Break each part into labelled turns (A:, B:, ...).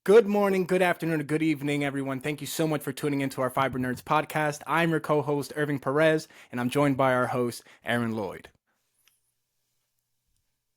A: Good morning, good afternoon, or good evening, everyone. Thank you so much for tuning into our Fiber Nerds podcast. I'm your co-host, Irving Perez, and I'm joined by our host, Aaron Lloyd.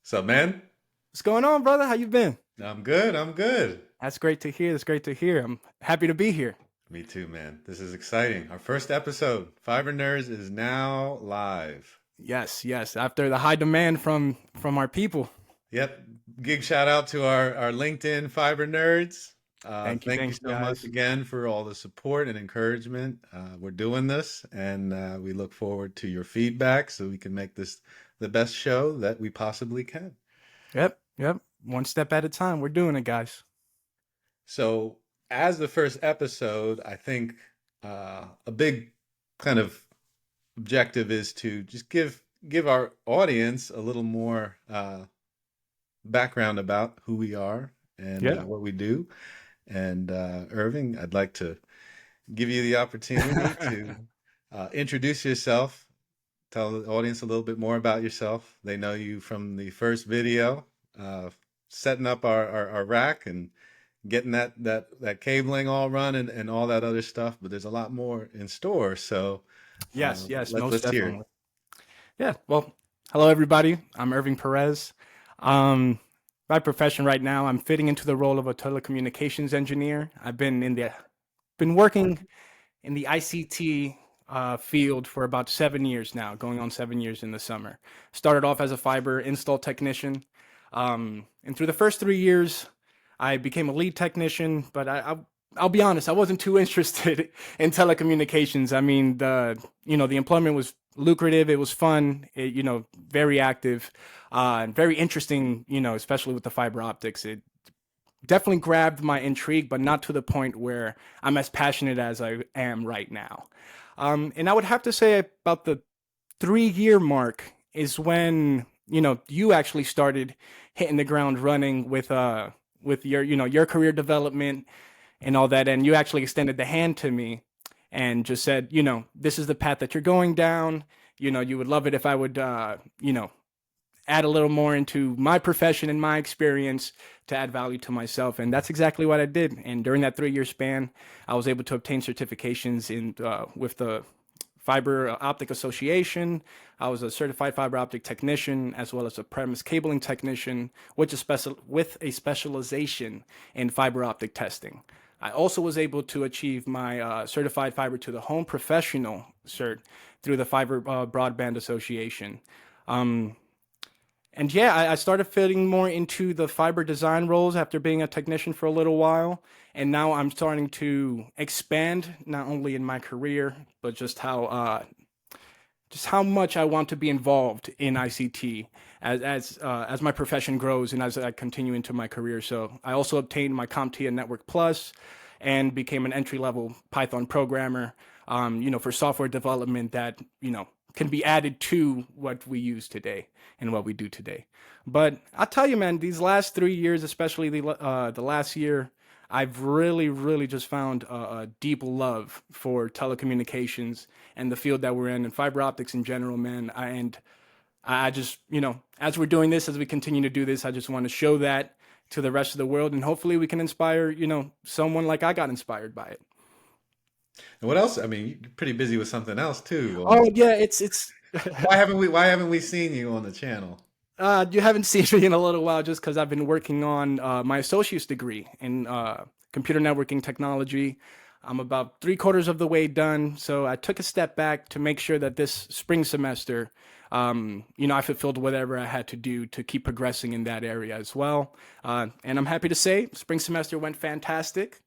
B: What's up, man?
A: What's going on, brother? How you been?
B: I'm good. I'm good.
A: That's great to hear. That's great to hear. I'm happy to be here.
B: Me too, man. This is exciting. Our first episode, Fiber Nerds, is now live.
A: Yes, yes. After the high demand from our people.
B: Yep. Gig shout out to our LinkedIn Fiber Nerds. Thank you
A: Thank you,
B: so much
A: guys.
B: again for all the support and encouragement. We're doing this, and we look forward to your feedback so we can make this the best show that we possibly can.
A: Yep, yep. One step at a time. We're doing it, guys.
B: So, as the first episode, I think a big kind of objective is to just give our audience a little more background about who we are and
A: Yeah.
B: what we do. And Irving, I'd like to give you the opportunity to introduce yourself, tell the audience a little bit more about yourself. They know you from the first video, uh, setting up our rack and getting that cabling all run and all that other stuff. But there's a lot more in store. So
A: Yes, yes, most
B: let's hear it.
A: definitely. Yeah. Well, hello everybody. I'm Irving Perez. Um, my profession right now, I'm fitting into the role of a telecommunications engineer. Been working in the ICT field for about 7 years now, going on 7 years in the summer. Started off as a fiber install technician, and through the first 3 years, I became a lead technician. But I'll be honest, I wasn't too interested in telecommunications. I mean, the employment was lucrative, it was fun, very active, and very interesting. Especially with the fiber optics, it definitely grabbed my intrigue, but not to the point where I'm as passionate as I am right now. And I would have to say about the 3 year mark is when you actually started hitting the ground running with your career development and all that, and you actually extended the hand to me and just said, this is the path that you're going down. You would love it if I would, add a little more into my profession and my experience to add value to myself. And that's exactly what I did. And during that 3 year span, I was able to obtain certifications with the Fiber Optic Association. I was a certified fiber optic technician as well as a premise cabling technician with a specialization in fiber optic testing. I also was able to achieve my certified fiber to the home professional cert through the Fiber Broadband Association. Um, and yeah, I started fitting more into the fiber design roles after being a technician for a little while. And now I'm starting to expand not only in my career, but just how much I want to be involved in ICT as my profession grows and as I continue into my career. So I also obtained my CompTIA Network Plus and became an entry level Python programmer. For software development that can be added to what we use today and what we do today. But I'll tell you, man, these last 3 years, especially the last year, I've really, really just found a deep love for telecommunications and the field that we're in and fiber optics in general, man. I just, as we're doing this, as we continue to do this, I just want to show that to the rest of the world, and hopefully we can inspire, someone like I got inspired by it.
B: And what else? I mean, you're pretty busy with something else too.
A: Oh yeah, it's
B: Why haven't we seen you on the channel?
A: you haven't seen me in a little while just because I've been working on my associate's degree in computer networking technology. I'm about three-quarters of the way done, so I took a step back to make sure that this spring semester, I fulfilled whatever I had to do to keep progressing in that area as well. And I'm happy to say, spring semester went fantastic.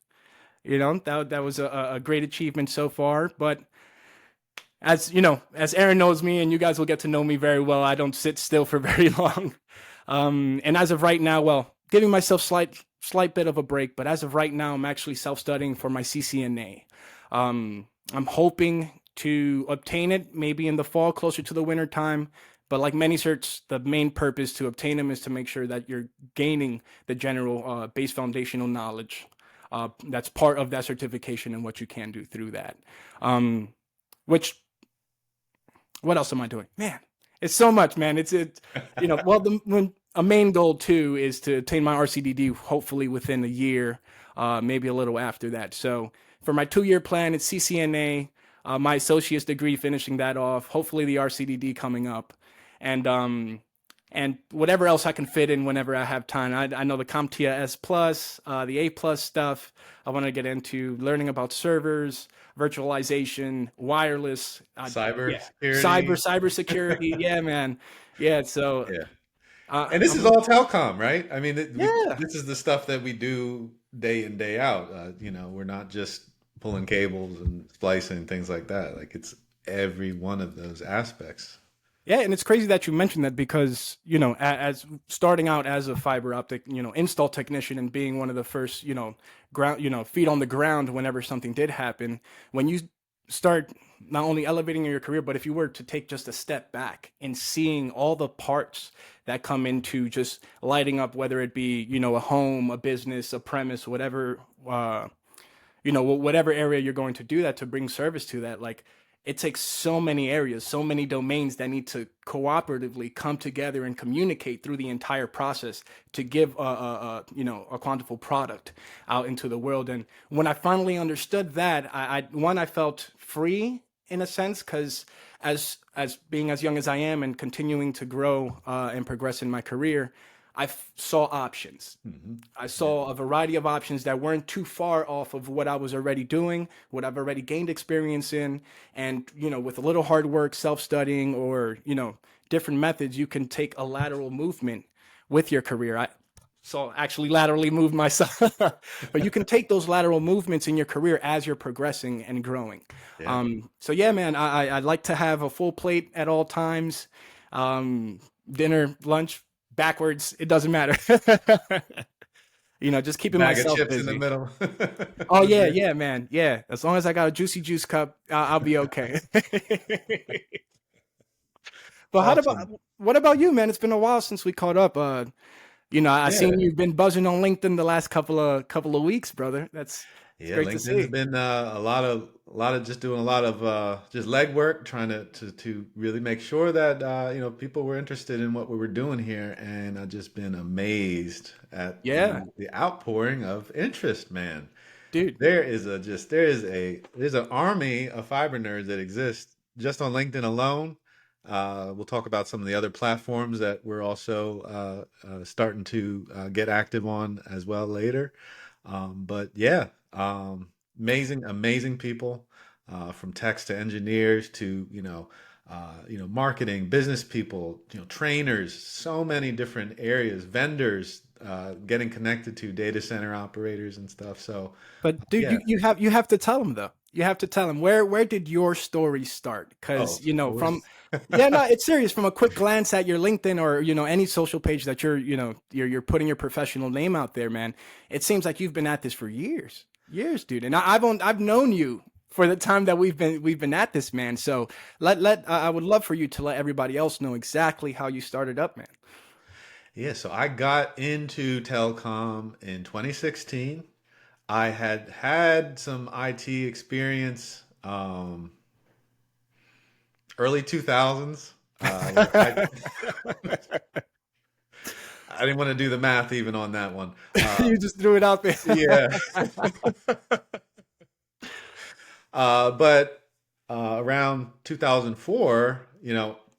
A: That was a great achievement so far. But as Aaron knows me, and you guys will get to know me very well, I don't sit still for very long. And as of right now, well, giving myself slight bit of a break, but as of right now, I'm actually self-studying for my CCNA. I'm hoping to obtain it maybe in the fall, closer to the winter time. But like many certs, the main purpose to obtain them is to make sure that you're gaining the general base foundational knowledge. That's part of that certification and what you can do through that. Which What else am I doing? Man, it's so much, man. Well, a main goal too is to attain my RCDD hopefully within a year, maybe a little after that. So for my 2 year plan, it's CCNA, my associate's degree, finishing that off. Hopefully the RCDD coming up, and whatever else I can fit in whenever I have time. I know the CompTIA S plus, the A plus stuff. I want to get into learning about servers, virtualization, wireless,
B: Cyber
A: yeah, cyber
B: security.
A: cybersecurity. Yeah, man. Yeah, so
B: Yeah. And this is
A: I'm
B: all telecom, right? I mean,
A: yeah.
B: this is the stuff that we do day in, day out. We're not just pulling cables and splicing and things like that. Like it's every one of those aspects.
A: Yeah, and it's crazy that you mentioned that because, as starting out as a fiber optic, install technician and being one of the first, ground, feet on the ground whenever something did happen, when you start not only elevating your career, but if you were to take just a step back and seeing all the parts that come into just lighting up, whether it be, a home, a business, a premise, whatever, whatever area you're going to do that to bring service to that, like it takes so many areas, so many domains that need to cooperatively come together and communicate through the entire process to give a quantifiable product out into the world. And when I finally understood that, I felt free in a sense, because as being as young as I am and continuing to grow and progress in my career, saw options.
B: Hmm.
A: I
B: Yeah.
A: saw a variety of options that weren't too far off of what I was already doing, what I've already gained experience in. And, with a little hard work, self studying, or, different methods, you can take a lateral movement with your career. I saw actually laterally move myself, but you can take those lateral movements in your career as you're progressing and growing.
B: Yeah.
A: So, yeah, man, I like to have a full plate at all times. Dinner, lunch, backwards, it doesn't matter. Just keeping
B: Bag of
A: myself
B: chips in the
A: busy.
B: middle.
A: Oh
B: The
A: yeah,
B: beer.
A: yeah, man, yeah. As long as I got a juicy juice cup, I'll be okay. But
B: Awesome.
A: what about you, man? It's been a while since we caught up. I
B: Yeah.
A: seen you've been buzzing on LinkedIn the last couple of weeks, brother. It's
B: Yeah,
A: great to
B: LinkedIn's
A: see.
B: been a lot of just doing a lot of just legwork, trying to really make sure that people were interested in what we were doing here, and I've just been amazed at
A: Yeah,
B: the outpouring of interest, man.
A: dude.
B: There's an army of fiber nerds that exist just on LinkedIn alone. We'll talk about some of the other platforms that we're also starting to get active on as well later. But yeah, amazing, amazing people, from techs to engineers to marketing, business people, trainers, so many different areas, vendors, getting connected to data center operators and stuff. So
A: But dude,
B: yeah.
A: you have to tell them though. You have to tell them where did your story start?
B: Oh,
A: Because
B: of
A: from
B: course.
A: yeah, no, it's serious. From a quick glance at your LinkedIn or any social page that you're putting your professional name out there, man. It seems like you've been at this for years, dude. And I've known you for the time that we've been at this, man. So I would love for you to let everybody else know exactly how you started up, man.
B: Yeah, so I got into telecom in 2016. I had had some IT experience, early 2000s. I didn't want to do the math even on that one.
A: You just threw it out there.
B: Yeah. But around 2004,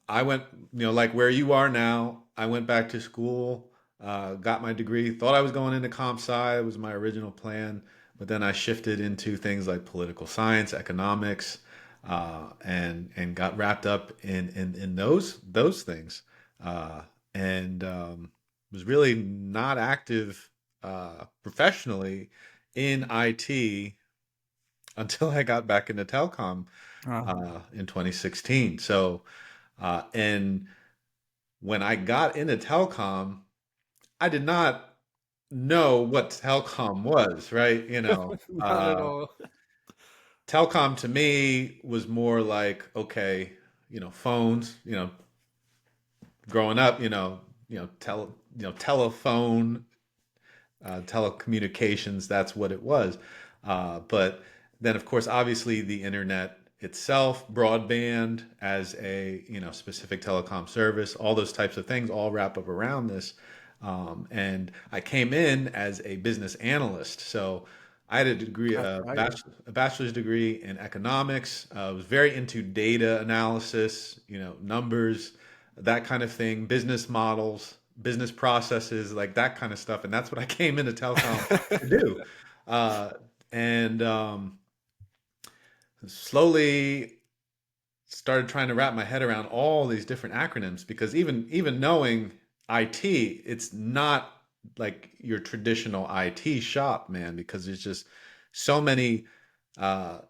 B: I went, like where you are now, I went back to school, got my degree, thought I was going into comp sci, it was my original plan, but then I shifted into things like political science, economics, and got wrapped up in those things, and was really not active professionally in IT until I got back into telecom
A: Oh,
B: in 2016. So, and when I got into telecom, I did not know what telecom was, right?
A: not at all.
B: Telecom to me was more like, okay, phones, growing up, telephone, telecommunications, that's what it was. But then, of course, obviously the internet itself, broadband as a specific telecom service, all those types of things all wrap up around this. And I came in as a business analyst, so I had a degree,
A: That's right.
B: a bachelor's degree in economics. I was very into data analysis, numbers, that kind of thing, business models, business processes, like that kind of stuff. And that's what I came into telecom to do. Uh, and Slowly started trying to wrap my head around all these different acronyms, because even knowing IT, it's not like your traditional IT shop, man, because there's just so many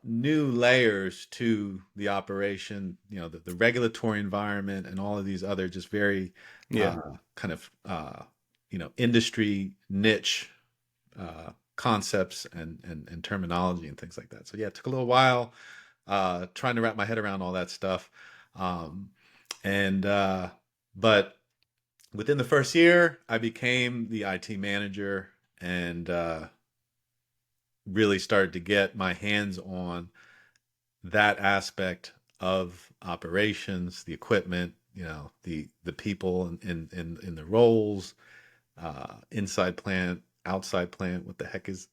B: new layers to the operation, the regulatory environment and all of these other just very
A: Yeah.
B: kind of industry niche concepts and terminology and things like that. So yeah, it took a little while trying to wrap my head around all that stuff. Um, and But within the first year, I became the IT manager and really started to get my hands on that aspect of operations, the equipment, the people in the roles, inside plant, outside plant. What the heck is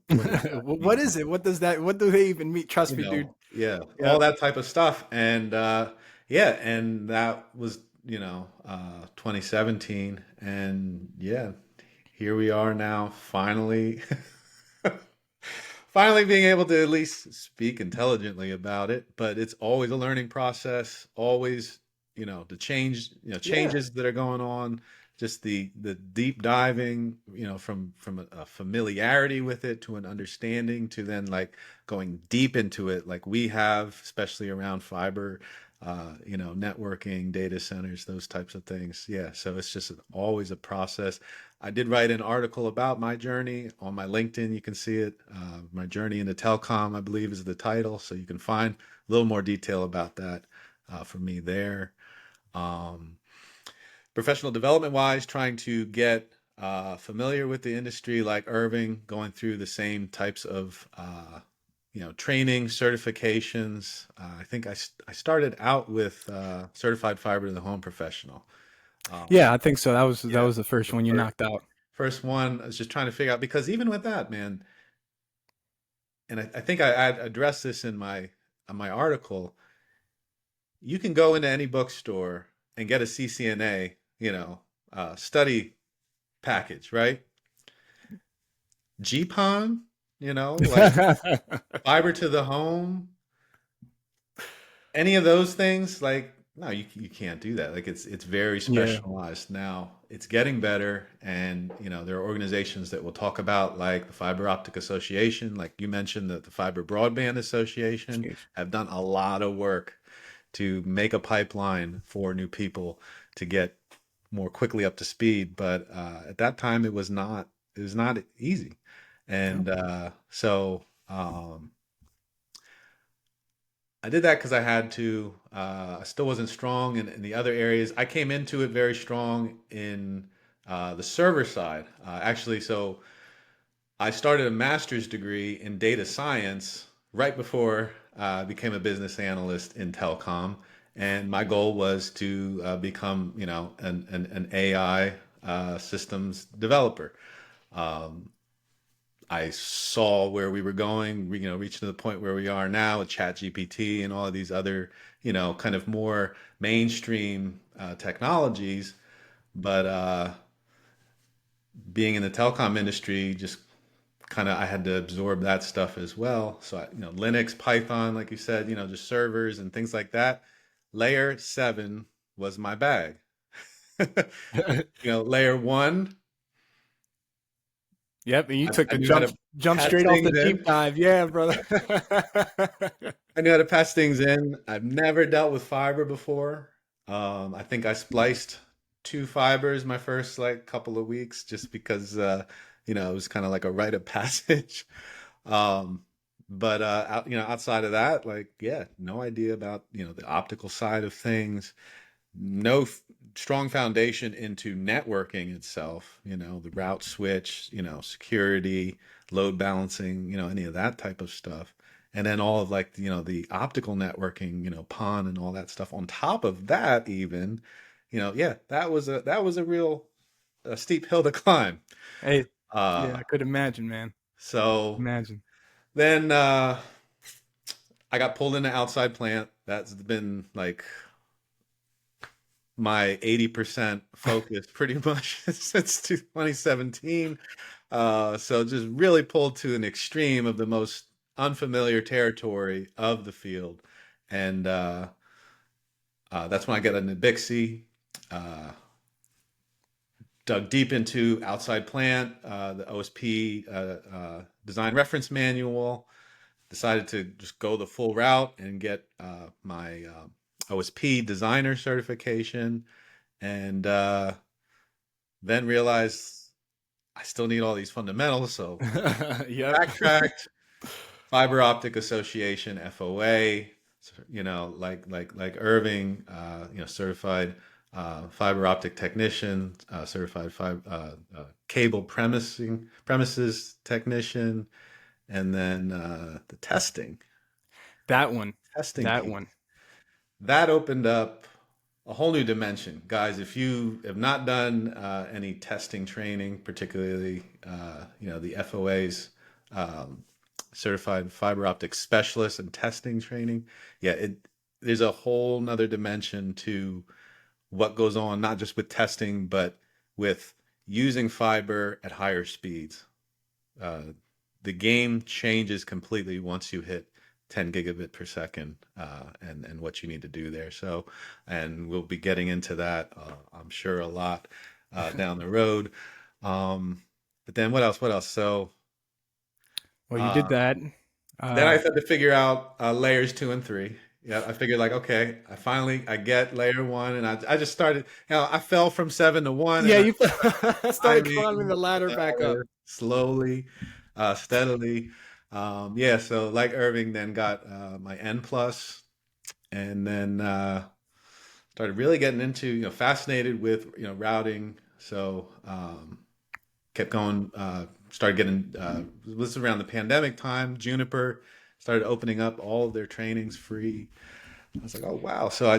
B: what does that
A: What
B: mean?
A: is it? What does that? What do they even mean? Trust me, dude.
B: Yeah,
A: Yeah.
B: all that type of stuff. And yeah, and that was 2017, and yeah, here we are now, finally. Finally being able to at least speak intelligently about it. But it's always a learning process, always, the
A: Yeah.
B: changes that are going on, just the deep diving, from a familiarity with it to an understanding to then like going deep into it, like we have, especially around fiber, networking, data centers, those types of things. Yeah, so it's just always a process. I did write an article about my journey on my LinkedIn. You can see it. My journey into telecom, I believe, is the title. So you can find a little more detail about that from me there. Um, Professional development wise, trying to get familiar with the industry like Irving, going through the same types of training, certifications. I think I started out with certified fiber to the home professional. Um,
A: Yeah, I think so. That
B: yeah,
A: was the first
B: the
A: one you knocked out.
B: first one. I was just trying to figure out, because even with that, man, and I think I addressed this in my article. You can go into any bookstore and get a CCNA, study package, right? GPON, like fiber to the home, any of those things, like no, you can't do that. Like it's very
A: Yeah.
B: specialized. Now it's getting better, and there are organizations that will talk about, like the Fiber Optic Association, like you mentioned, that the Fiber Broadband Association
A: Jeez.
B: have done a lot of work to make a pipeline for new people to get more quickly up to speed. But at that time, it was not easy,
A: Yeah.
B: and I did that because I had to. I still wasn't strong in the other areas. I came into it very strong in the server side. Actually, so I started a master's degree in data science right before I became a business analyst in telecom. And my goal was to become, an AI systems developer. Um, I saw where we were going, reaching to the point where we are now with ChatGPT and all of these other, kind of more mainstream technologies. But being in the telecom industry, just kind of I had to absorb that stuff as well. So Linux, Python, like you said, just servers and things like that. Layer 7 was my bag. Layer 1,
A: Yep, and you
B: I,
A: took
B: I
A: the
B: knew how
A: jump
B: patch
A: straight off
B: things
A: the deep
B: in.
A: dive. Yeah, brother.
B: I knew how to patch things in. I've never dealt with fiber before. I think I spliced two fibers my first like couple of weeks, just because it was kind of like a rite of passage. Um, but outside of that, like, yeah, no idea about the optical side of things. No strong foundation into networking itself. The route switch, security, load balancing, any of that type of stuff. and then all of like the optical networking, PON and all that stuff on top of that, even, yeah, that was a real steep hill to climb.
A: Hey, yeah,
B: Uh,
A: I could imagine, man.
B: so
A: Imagine.
B: then I got pulled into outside plant. That's been like my 80% focus pretty much since 2017. So just really pulled to an extreme of the most unfamiliar territory of the field. And that's when I got into Bixby, uh, dug deep into outside plant, the OSP design reference manual, decided to just go the full route and get my OSP designer certification, and then realized I still need all these fundamentals. So
A: Yep.
B: backtracked, Fiber Optic Association (FOA), like Irving, certified fiber optic technician, certified cable premises technician, and then the
A: That one.
B: testing
A: That
B: piece.
A: one.
B: That opened up a whole new dimension, guys. If you have not done any testing training, particularly the FOA's um, certified fiber optic specialist and testing training, yeah, there's a whole nother dimension to what goes on, not just with testing, but with using fiber at higher speeds. Uh, the game changes completely once you hit 10 gigabit per second, and what you need to do there. So, and we'll be getting into that, I'm sure, a lot down the road. But then what else? What else? So
A: Well, you
B: uh,
A: did that.
B: then I
A: Uh,
B: had to figure out layers 2 and 3. Yeah, I figured like, okay, I get layer 1, and I just started. I fell from 7 to 1, and
A: yeah,
B: I
A: you started climbing
B: climbing
A: the ladder
B: the
A: back up.
B: ladder slowly, steadily. Yeah, so like Irving, then got my N plus, and then started really getting into, fascinated with, routing. So kept going, started getting, this was around the pandemic time. Juniper started opening up all of their trainings free. I was like, oh wow. So I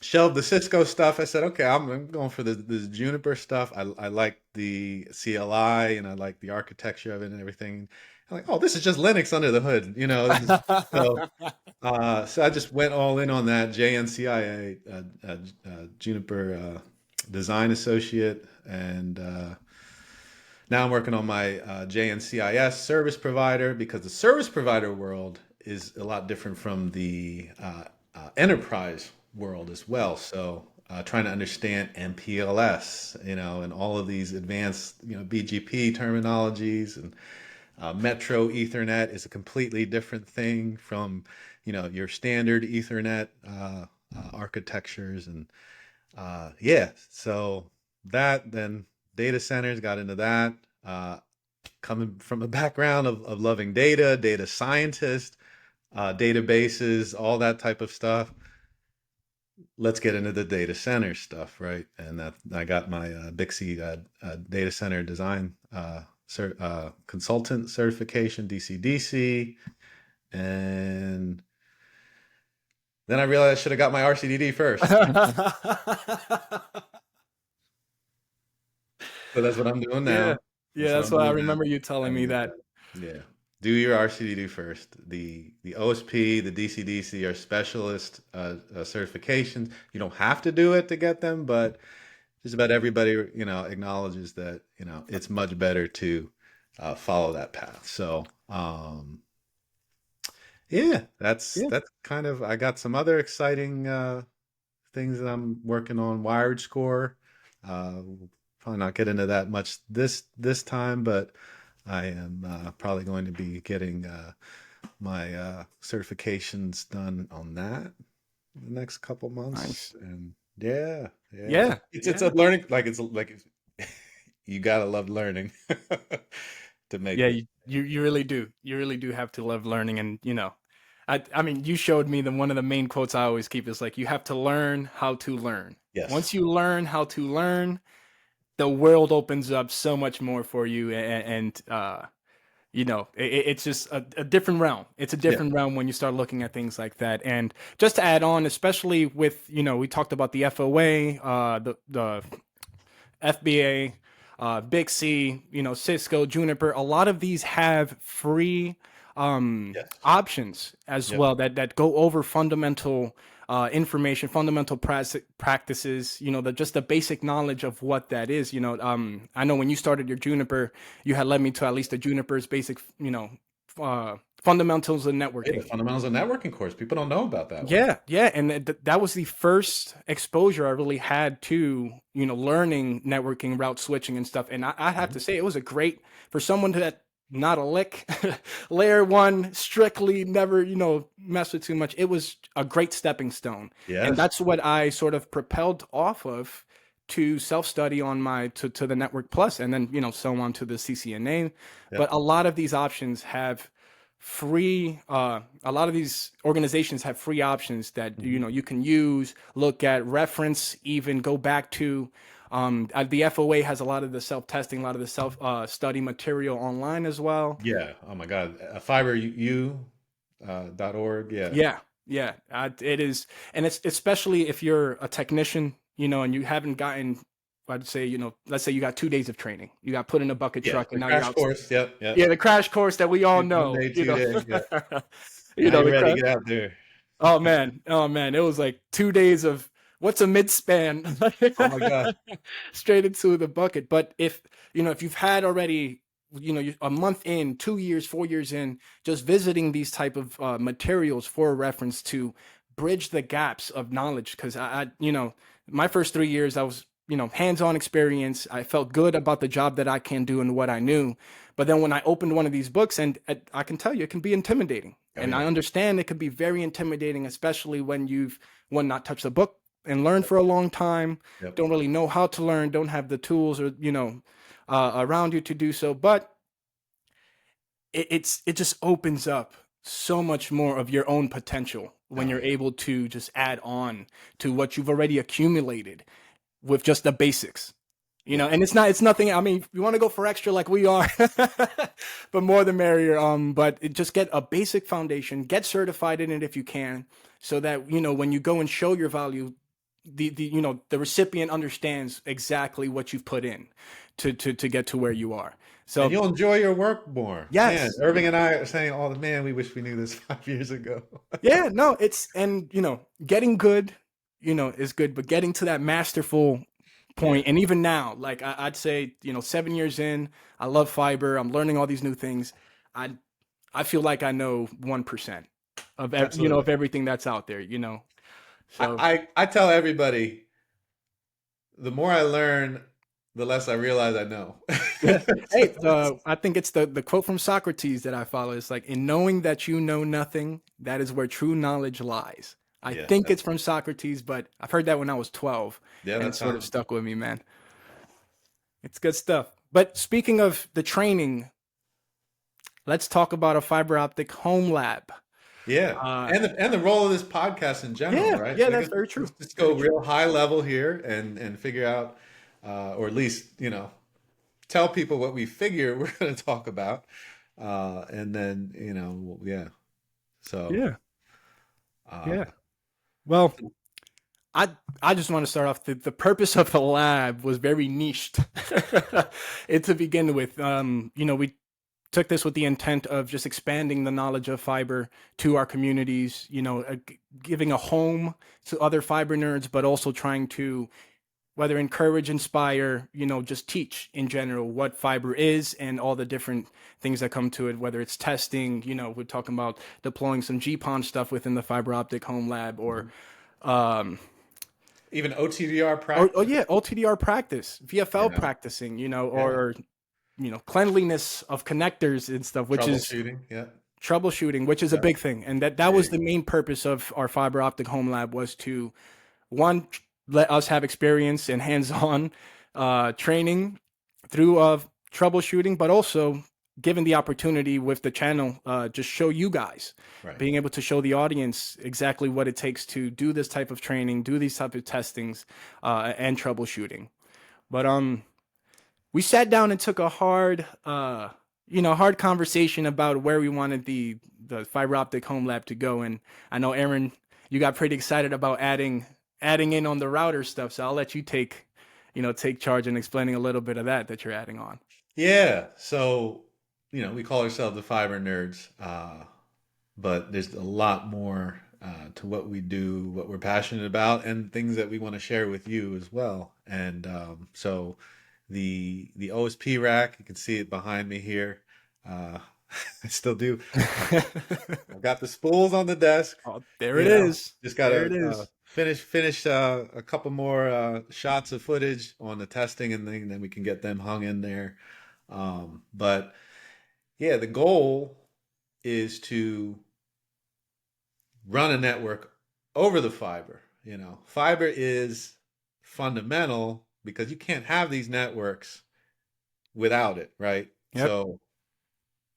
B: shelved the Cisco stuff. I said, okay, I'm going for this Juniper stuff. I like the CLI, and I like the architecture of it and everything. I'm like, oh, this is just Linux under the hood, so so I just went all in on that. JNCIA, Juniper Design Associate, and now I'm working on my JNCIS service provider, because the service provider world is a lot different from the enterprise world as well. So trying to understand MPLS, and all of these advanced, BGP terminologies, and Metro Ethernet is a completely different thing from, your standard Ethernet architectures, and yeah. So that, then data centers, got into that. Uh, Coming from a background of loving data scientist, databases, all that type of stuff. Let's get into the data center stuff, right? And that I got my Bixby data center design consultant certification, DCDC, and then I realized I should have got my RCDD first. So that's what I'm doing
A: Yeah.
B: now.
A: Yeah,
B: That's what
A: that's
B: I'm
A: why I
B: doing now.
A: remember you telling me
B: And
A: that.
B: yeah, do your RCDD first. The OSP, the DCDC are specialist certifications. You don't have to do it to get them, but just about everybody, acknowledges that, it's much better to follow that path. So, yeah, that's
A: Yeah.
B: that's kind of. I got some other exciting things that I'm working on. Wired Score. We'll probably not get into that much this time, but I am probably going to be getting my certifications done on that in the next couple months.
A: Nice.
B: And yeah, yeah,
A: Yeah.
B: it's a
A: Yeah.
B: learning, you gotta love learning to make
A: Yeah,
B: this.
A: you really do. You really do have to love learning, and I mean, you showed me one of the main quotes I always keep is like, you have to learn how to learn.
B: Yes.
A: Once you learn how to learn, the world opens up so much more for you, and it's just a different realm. It's a
B: Yeah.
A: different realm when you start looking at things like that. And just to add on, especially with, we talked about the FOA, the FBA, Big C, Cisco, Juniper. A lot of these have free
B: Yes.
A: options as
B: Yep.
A: well that go over fundamental information, fundamental practices. Just the basic knowledge of what that is. I know when you started your Juniper, you had led me to at least the Juniper's basic, fundamentals of
B: Hey, the
A: networking.
B: fundamentals of networking course. People don't know about that one.
A: Yeah, and that was the first exposure I really had to, learning networking, route switching, and stuff. And I have to
B: Mhm.
A: say, it was a great for someone that not a lick, layer one, strictly never, mess with too much. It was a great stepping stone, and
B: Yes.
A: that's what I sort of propelled off of to self study on my to the Network Plus, and then so on to the CCNA. But
B: Yep.
A: a lot of these options have free a lot of these organizations have free options that
B: Mhm.
A: you can use, look at, reference, even go back to. The FOA has a lot of the self-testing, a lot of the self study material online as well.
B: Yeah. Oh my God. FiberU .org. Yeah.
A: Yeah, yeah, it is. And it's especially if you're a technician, and you haven't gotten, I'd say, let's say you got 2 days of training, you got put in a bucket
B: Yeah.
A: truck, and
B: The
A: now you're
B: crash
A: out.
B: course. Yep. Yep.
A: Yeah, the crash course that we all
B: One
A: know,
B: day, 2 day. Yeah. Now you're
A: the
B: ready.
A: crash.
B: Get out there.
A: Oh man, it was like 2 days of what's a midspan,
B: Oh my God.
A: straight into the bucket. But if you've had already, a month in, 2 years, 4 years in, just visiting these type of materials for reference to bridge the gaps of knowledge, because my first 3 years I was, hands-on experience. I felt good about the job that I can do and what I knew. But then when I opened one of these books, and I can tell you, it can be intimidating.
B: Oh
A: And I
B: yeah.
A: understand it can be very intimidating, especially when you've one not touched the book and learned for a long time,
B: Yep.
A: don't really know how to learn, don't have the tools or around you to do so. But it just opens up so much more of your own potential when
B: Oh
A: you're
B: yeah.
A: able to just add on to what you've already accumulated with just the basics.
B: Yeah.
A: And it's nothing. I mean, you want to go for extra like we are, but more the merrier. But just get a basic foundation, get certified in it if you can, so that when you go and show your value, the recipient understands exactly what you've put in to get to where you are.
B: And
A: So
B: you'll enjoy your work more. Man,
A: yes,
B: Irving and I are saying, "Oh man, we wish we knew this 5 years ago."
A: yeah, no, and getting good, is good, but getting to that masterful
B: Yeah.
A: point, and even now, like I'd say, 7 years in, I love fiber. I'm learning all these new things. I I feel like I know 1% of
B: Absolutely.
A: of everything that's out there.
B: I,
A: So
B: I tell everybody, the more I learn, the less I realize I know.
A: yeah. Hey,
B: So,
A: I think it's the quote from Socrates that I follow. It's like, in knowing that you know nothing, that is where true knowledge lies. I
B: yeah,
A: think it's from Socrates, but I've heard that when I was 12,
B: yeah,
A: and
B: that
A: it sort of
B: sounds
A: stuck with me, man. It's good stuff. But speaking of the training, let's talk about a fiber optic home lab.
B: yeah.
A: Uh,
B: And the role of this podcast in general,
A: yeah,
B: right?
A: yeah,
B: I
A: that's
B: guess
A: very true.
B: let's just go
A: Very true.
B: real high level here and figure out, or at least tell people what we figure we're going to talk about, and then yeah. So
A: Yeah,
B: uh,
A: yeah. Well, I I just want to start off. The purpose of the lab was very niched. It to begin with. We took this with the intent of just expanding the knowledge of fiber to our communities. Giving a home to other fiber nerds, but also trying to whether encourage, inspire, just teach in general what fiber is and all the different things that come to it, whether it's testing, we're talking about deploying some GPON stuff within the fiber optic home lab, or
B: mhm.
A: um,
B: Even OTDR
A: oh
B: practice.
A: yeah, OTDR practice, VFL
B: Yeah,
A: practicing,
B: yeah.
A: or cleanliness of connectors and stuff, which is
B: Troubleshooting. Yeah,
A: troubleshooting, which is a
B: yeah.
A: big thing. And that
B: There
A: was
B: you
A: the
B: go.
A: main purpose of our fiber optic home lab, was to one, let us have experience and hands-on training through troubleshooting, but also given the opportunity with the channel, just show you guys,
B: Right.
A: being able to show the audience exactly what it takes to do this type of training, do these type of testings, and troubleshooting. But we sat down and took a hard, hard conversation about where we wanted the fiber optic home lab to go. And I know Aaron, you got pretty excited about adding in on the router stuff. So I'll let you take charge in explaining a little bit of that you're adding on.
B: Yeah. So, we call ourselves the fiber nerds, but there's a lot more to what we do, what we're passionate about, and things that we want to share with you as well. And so the OSP rack, you can see it behind me here. Uh, I still do. I've, I've got the spools on the desk.
A: Oh, there it
B: You know,
A: is.
B: just
A: There it
B: gotta
A: is.
B: finish a couple more shots of footage on the testing, and then we can get them hung in there. But yeah, the goal is to run a network over the fiber. Fiber is fundamental because you can't have these networks without it, right?
A: Yep.
B: So,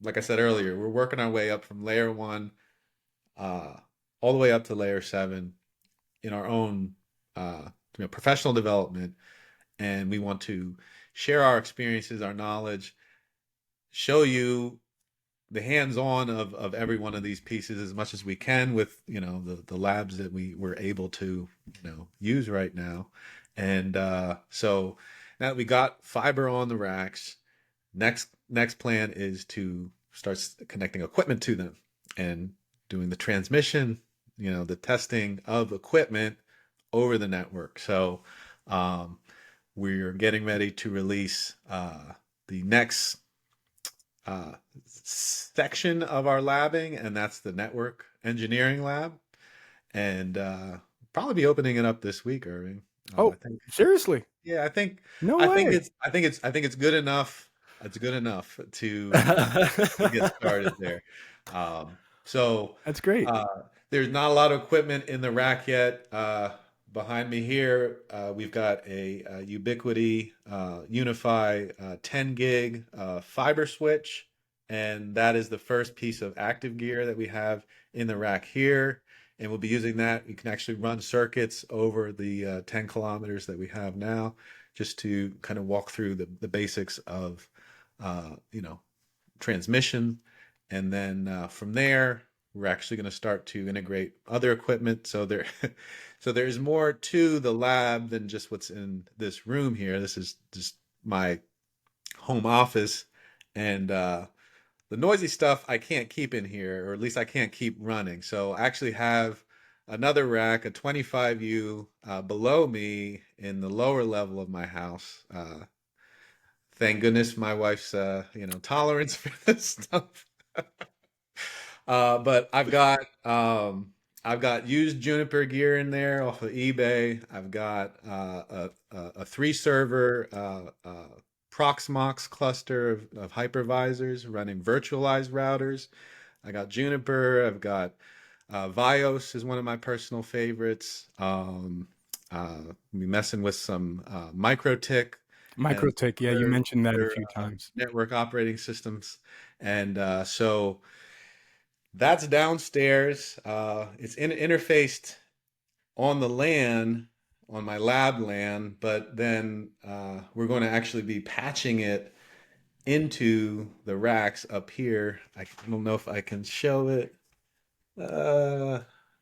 B: like I said earlier, we're working our way up from layer one uh, all the way up to layer seven in our own professional development, and we want to share our experiences, our knowledge, show you the hands-on of every one of these pieces as much as we can with the labs that we're able to use right now. And so now that we got fiber on the racks, next plan is to start connecting equipment to them and doing the transmission, the testing of equipment over the network. So um, we're getting ready to release the next section of our labbing, and that's the network engineering lab. And probably be opening it up this week, Irving. I
A: Oh,
B: think,
A: seriously?
B: yeah,
A: No
B: I think
A: way.
B: it's good enough. It's good enough to get started there. So
A: That's great.
B: uh, there's not a lot of equipment in the rack yet. Behind me here, we've got a, Ubiquiti Unify 10 gig fiber switch, and that is the first piece of active gear that we have in the rack here. And we'll be using that. You can actually run circuits over the 10 kilometers that we have now, just to kind of walk through the basics of, you know, transmission. And then from there, we're actually going to start to integrate other equipment. So so there's more to the lab than just what's in this room here. This is just my home office, and the noisy stuff I can't keep in here, or at least I can't keep running. So I actually have another rack, a 25U, below me in the lower level of my house. Thank goodness my wife's tolerance for this stuff. But I've got used Juniper gear in there off of eBay. I've got a three server Proxmox cluster of hypervisors running virtualized routers. I got Juniper. I've got Vios is one of my personal favorites. We messing with some MikroTik and
A: MikroTik, yeah, you mentioned that a
B: other
A: few times.
B: network operating systems, and so that's downstairs. It's interfaced on the LAN, on my lab LAN, but then we're going to actually be patching it into the racks up here. I don't know if I can show it.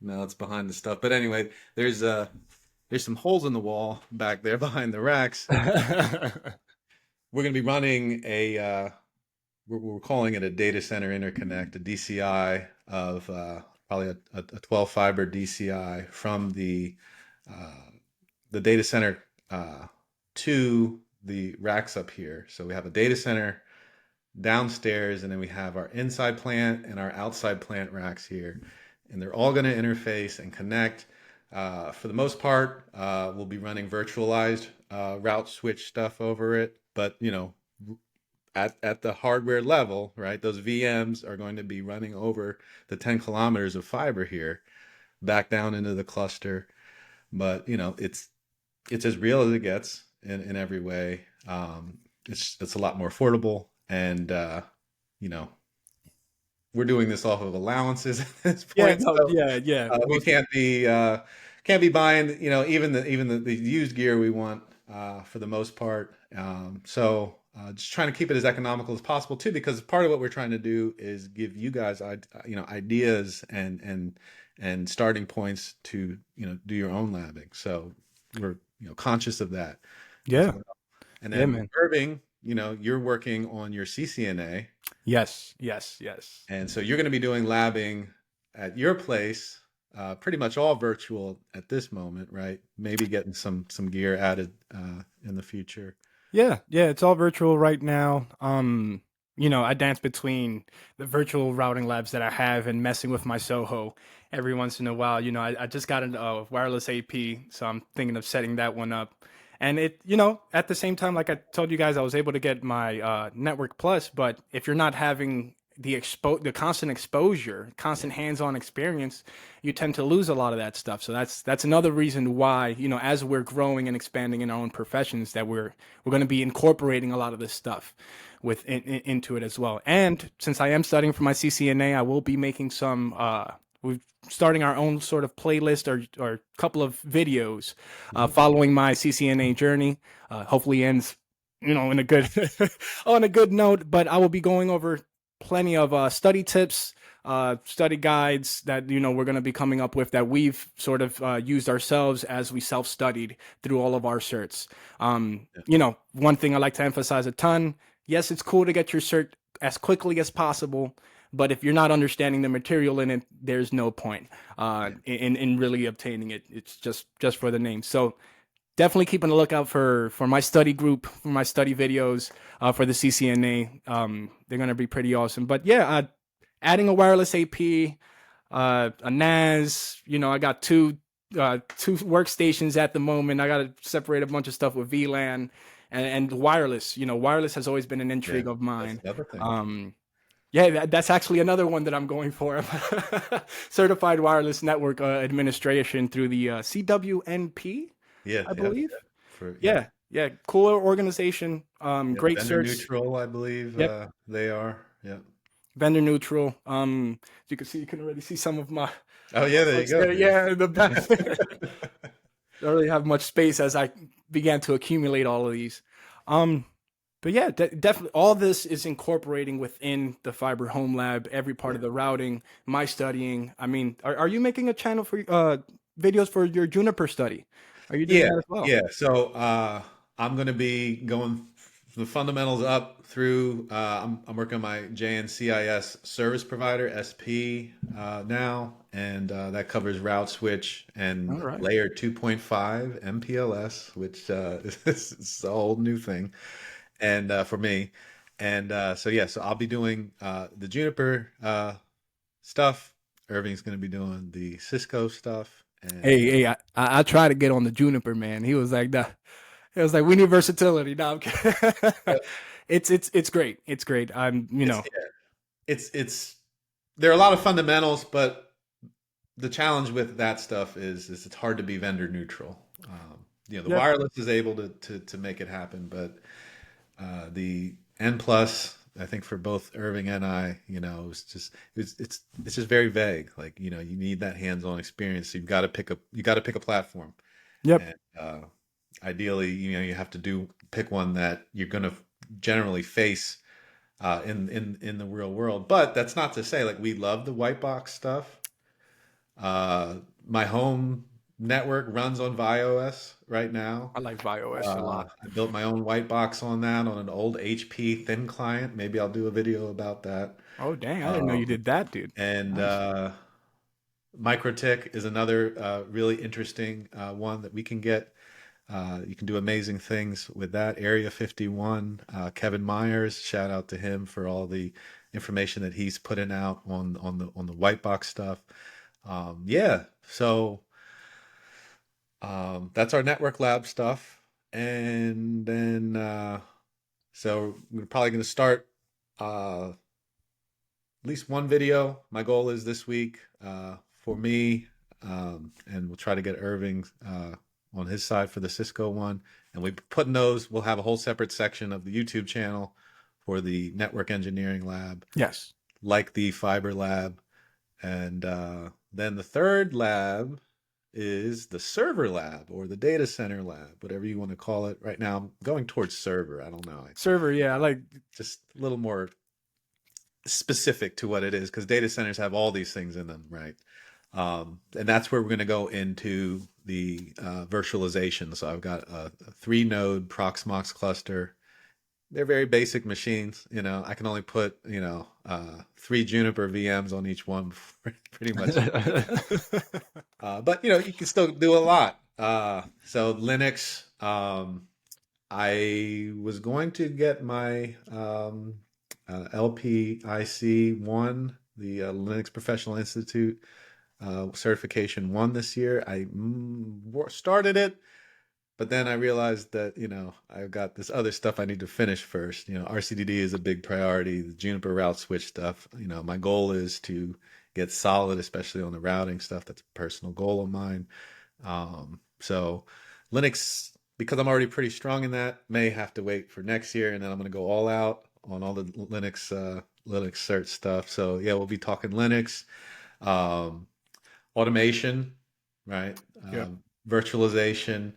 B: No, it's behind the stuff. But anyway, there's some holes in the wall back there behind the racks. We're going to be running we're calling it a data center interconnect, a DCI of probably a 12 fiber DCI from the data center to the racks up here. So we have a data center downstairs, and then we have our inside plant and our outside plant racks here, and they're all going to interface and connect. For the most part, we'll be running virtualized route switch stuff over it, but at the hardware level, right? Those VMs are going to be running over the 10 kilometers of fiber here, back down into the cluster. But it's as real as it gets in every way. It's a lot more affordable, and you know, we're doing this off of allowances at this
A: Yeah,
B: point,
A: no,
B: so
A: yeah, yeah.
B: we
A: Most
B: can't be buying even the used gear we want for the most part. So just trying to keep it as economical as possible too, because part of what we're trying to do is give you guys, ideas and starting points to, do your own labbing. So we're, conscious of that as
A: Yeah.
B: well. And
A: Yeah,
B: then
A: man.
B: Irving, you're working on your CCNA,
A: Yes. Yes. Yes.
B: and so you're going to be doing labbing at your place, pretty much all virtual at this moment, right? Maybe getting some gear added in the future.
A: Yeah, yeah, it's all virtual right now. I dance between the virtual routing labs that I have and messing with my Soho every once in a while. I just got a wireless AP, so I'm thinking of setting that one up. And at the same time, like I told you guys, I was able to get my Network Plus, but if you're not having the constant exposure, constant hands-on experience, you tend to lose a lot of that stuff. So that's another reason why, as we're growing and expanding in our own professions, that we're going to be incorporating a lot of this stuff into it as well. And since I am studying for my CCNA, I will be making some we're starting our own sort of playlist or couple of videos
B: Mhm.
A: following my CCNA journey. Hopefully ends in a good on a good note, but I will be going over plenty of study tips, study guides that we're going to be coming up with that we've sort of used ourselves as we self-studied through all of our certs.
B: Yeah.
A: One thing I like to emphasize a ton: yes, it's cool to get your cert as quickly as possible, but if you're not understanding the material in it, there's no point
B: Yeah.
A: in really obtaining it. It's just for the name. So definitely keeping a lookout for my study group, for my study videos, for the CCNA. They're gonna be pretty awesome. But yeah, adding a wireless AP, a NAS. I got two workstations at the moment. I got to separate a bunch of stuff with VLAN and wireless. Wireless has always been an
B: Yeah.
A: intrigue of
B: That's
A: mine.
B: the other thing.
A: Yeah, that's actually another one that I'm going for. Certified Wireless Network Administration through the CWNP,
B: Yeah.
A: I
B: Yeah.
A: believe.
B: Yeah.
A: Yeah, yeah, cooler organization.
B: Yeah.
A: Great
B: Vendor
A: certs.
B: neutral, I believe
A: Yep,
B: they are. Yeah.
A: vendor neutral. As you can see, you can already see some of my
B: Oh yeah, there you
A: works
B: go,
A: there.
B: dude.
A: Yeah, in the back. Don't really have much space as I began to accumulate all of these. Um, but yeah, definitely all this is incorporating within the Fiber Home Lab, every part of
B: Yeah.
A: the routing, my studying. I mean, are you making a channel for videos for your Juniper study? Are you doing
B: Yeah,
A: that as well?
B: yeah. So I'm going to be going the fundamentals up through. I'm working on my JNCIS service provider (SP) now, and that covers route switch
A: All
B: and
A: right.
B: layer 2.5 MPLS, which is a whole new thing, and for me, and so yeah, so I'll be doing the Juniper stuff. Irving's going to be doing the Cisco stuff, and
A: Hey, I try to get on the Juniper, man. He was like, nah. It was like we need versatility. No, I'm kidding. It's great. It's great.
B: it's it's there are a lot of fundamentals, but the challenge with that stuff is it's hard to be vendor neutral. The
A: Yep.
B: wireless is able to make it happen, but the N plus, I think for both Irving and I, it's just very vague. Like you need that hands-on experience. So you got to pick a platform,
A: Yep.
B: and ideally, you have to pick one that you're going to generally face in the real world. But that's not to say like we love the white box stuff. My home network runs on ViOS right now.
A: I like ViOS a lot.
B: I built my own white box on that on an old HP thin client. Maybe I'll do a video about that.
A: Oh dang, I didn't know you
B: Um,
A: did that, dude.
B: and
A: Nice.
B: MikroTik is another really interesting one that we can get. You can do amazing things with that. Area 51, Kevin Myers, shout out to him for all the information that he's putting out on the white box stuff. Yeah, so that's our network lab stuff, and then so we're probably going to start at least one video. My goal is this week for me, and we'll try to get Irving on his side for the Cisco one. And we put in those. We'll have a whole separate section of the YouTube channel for the network engineering lab,
A: Yes.
B: like the fiber lab, and then the third lab. is the server lab or the data center lab, whatever you want to call it. Right now, I'm going towards server. I don't know.
A: Server, yeah, I like.
B: Just a little more specific to what it is because data centers have all these things in them, right? And that's where we're going to go into the virtualization. So I've got a 3 node Proxmox cluster. They're very basic machines. I can only put 3 Juniper VMs on each one, pretty much. But you can still do a lot. So Linux. I was going to get my LPIC 1, the Linux Professional Institute certification 1 this year. I started it, but then I realized that I've got this other stuff I need to finish first. RCDD is a big priority. The Juniper route switch stuff. My goal is to get solid, especially on the routing stuff. That's a personal goal of mine. So Linux, because I'm already pretty strong in that, may have to wait for next year, and then I'm going to go all out on all the Linux cert stuff. So yeah, we'll be talking Linux, automation, right?
A: Yeah.
B: Virtualization,